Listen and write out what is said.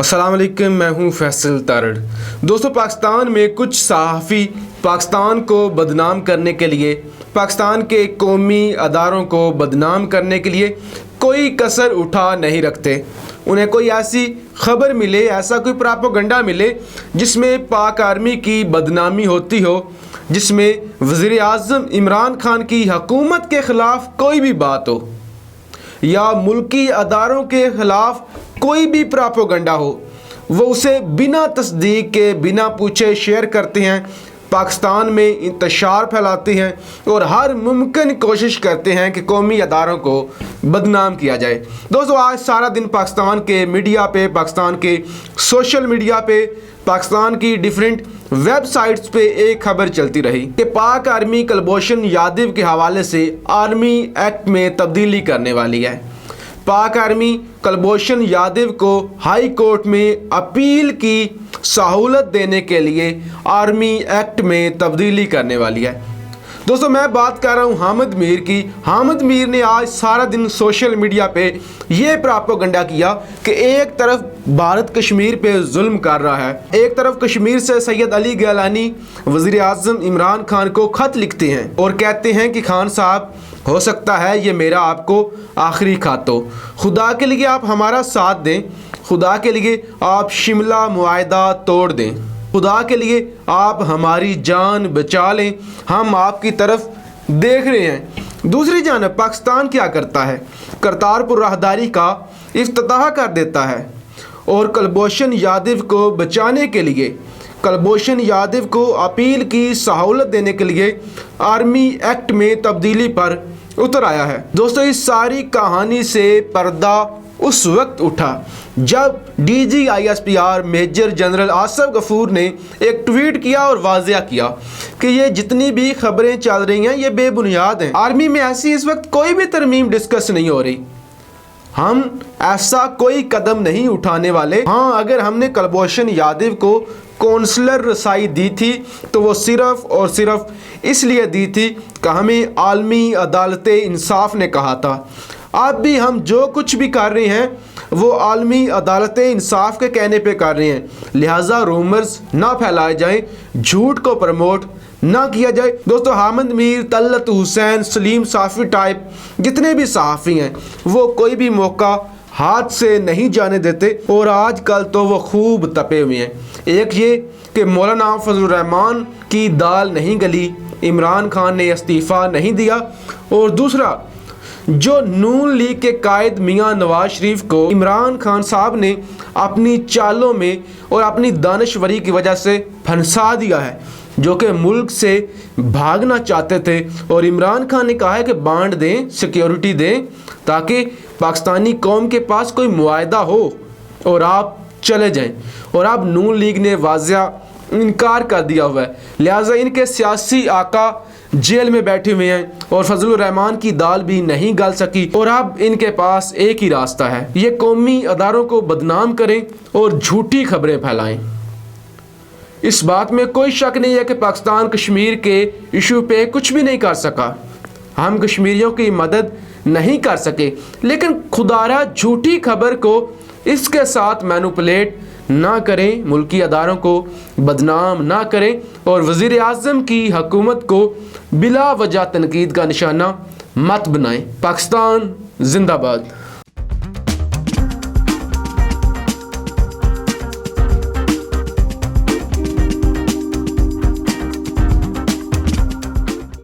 अस्सलाम वालेकुम, मैं हूं फैसल तारड़। दोस्तों, पाकिस्तान में कुछ सहाफ़ी पाकिस्तान को बदनाम करने के लिए, पाकिस्तान के कौमी अदारों को बदनाम करने के लिए कोई कसर उठा नहीं रखते। उन्हें कोई ऐसी खबर मिले, ऐसा कोई प्रोपेगेंडा मिले जिसमें पाक आर्मी की बदनामी होती हो, जिसमें वज़ीर आज़म इमरान खान की हुकूमत के ख़िलाफ़ कोई भी बात हो या मुल्की अदारों के ख़िलाफ़ कोई भी प्रोपेगेंडा हो, वो उसे बिना तस्दीक के, बिना पूछे शेयर करते हैं, पाकिस्तान में इंतशार फैलाते हैं और हर मुमकिन कोशिश करते हैं कि कौमी अदारों को बदनाम किया जाए। दोस्तों, आज सारा दिन पाकिस्तान के मीडिया पे, पाकिस्तान के सोशल मीडिया पे, पाकिस्तान की डिफरेंट वेबसाइट्स पे एक खबर चलती रही कि पाक आर्मी कुलभूषण यादव के हवाले से आर्मी एक्ट में तब्दीली करने वाली है। पाक आर्मी कुलभूषण यादव को हाई कोर्ट में अपील की सहूलत देने के लिए आर्मी एक्ट में तब्दीली करने वाली है। दोस्तों, मैं बात कर रहा हूँ हामिद मीर की। हामिद मीर ने आज सारा दिन सोशल मीडिया पे ये प्रोपेगेंडा किया कि एक तरफ भारत कश्मीर पे जुल्म कर रहा है, एक तरफ कश्मीर से सैयद अली गैलानी वज़ीर आज़म इमरान खान को खत लिखते हैं और कहते हैं कि खान साहब, हो सकता है ये मेरा आपको आखिरी खत हो, खुदा के लिए आप हमारा साथ दें, खुदा के लिए आप शिमला मुआहदा तोड़ दें, खुदा के लिए आप हमारी जान बचा लें, हम आपकी तरफ देख रहे हैं। दूसरी जानब पाकिस्तान क्या करता है, करतारपुर राहदारी का इफ्तिताह कर देता है और कुलभूषण यादव को बचाने के लिए, कुलभूषण यादव को अपील की सहूलत देने के लिए आर्मी एक्ट में तब्दीली पर उतर आया है। दोस्तों, इस सारी कहानी से पर्दा उस वक्त उठा जब DGISPR major general Asif Ghafoor ने एक ट्वीट किया और वाज़िया किया कि ये जितनी भी खबरें चल रही हैं ये बेबुनियाद हैं। आर्मी में ऐसी इस वक्त कोई भी तरमीम डिस्कस नहीं हो रही, हम ऐसा कोई कदम नहीं उठाने वाले। हाँ, अगर हमने कुलभूषण यादव को कौंसलर रसाई दी थी तो वो सिर्फ़ और सिर्फ इसलिए दी थी कि हमें आलमी अदालत इंसाफ ने कहा था। अब भी हम जो कुछ भी कर रहे हैं वो आलमी अदालत इंसाफ के कहने पे कर रहे हैं, लिहाजा रूमर्स ना फैलाए जाएं, झूठ को प्रमोट ना किया जाए। दोस्तों, हामिद मीर, तलत हुसैन, सलीम साफ़ी टाइप जितने भी सहाफ़ी हैं वो कोई भी मौका हाथ से नहीं जाने देते और आजकल तो वो खूब तपे हुए हैं। एक ये कि मौलाना फजलुर रहमान की दाल नहीं गली, इमरान खान ने इस्तीफ़ा नहीं दिया, और दूसरा जो नून लीग के कायद मियां नवाज शरीफ को इमरान खान साहब ने अपनी चालों में और अपनी दानश्वरी की वजह से फंसा दिया है, जो कि मुल्क से भागना चाहते थे, और इमरान खान ने कहा है कि बांड दें, सिक्योरिटी दें ताकि पाकिस्तानी कौम के पास कोई मुआहदा हो और आप चले जाएं, और अब नून लीग ने वाज़िया इनकार कर दिया हुआ है। लिहाजा इनके सियासी आका जेल में बैठे हुए हैं और फजलुर रहमान की दाल भी नहीं गल सकी, और अब इनके पास एक ही रास्ता है, ये कौमी अदारों को बदनाम करें और झूठी खबरें फैलाएं। इस बात में कोई शक नहीं है कि पाकिस्तान कश्मीर के इशू पे कुछ भी नहीं कर सका, हम कश्मीरियों की मदद नहीं कर सके, लेकिन खुदारा झूठी खबर को इसके साथ मैनिपुलेट ना करें, मुल्की अदारों को बदनाम ना करें और वज़ीर आज़म की हुकूमत को बिला वजह तनकीद का निशाना मत बनाएं। पाकिस्तान जिंदाबाद।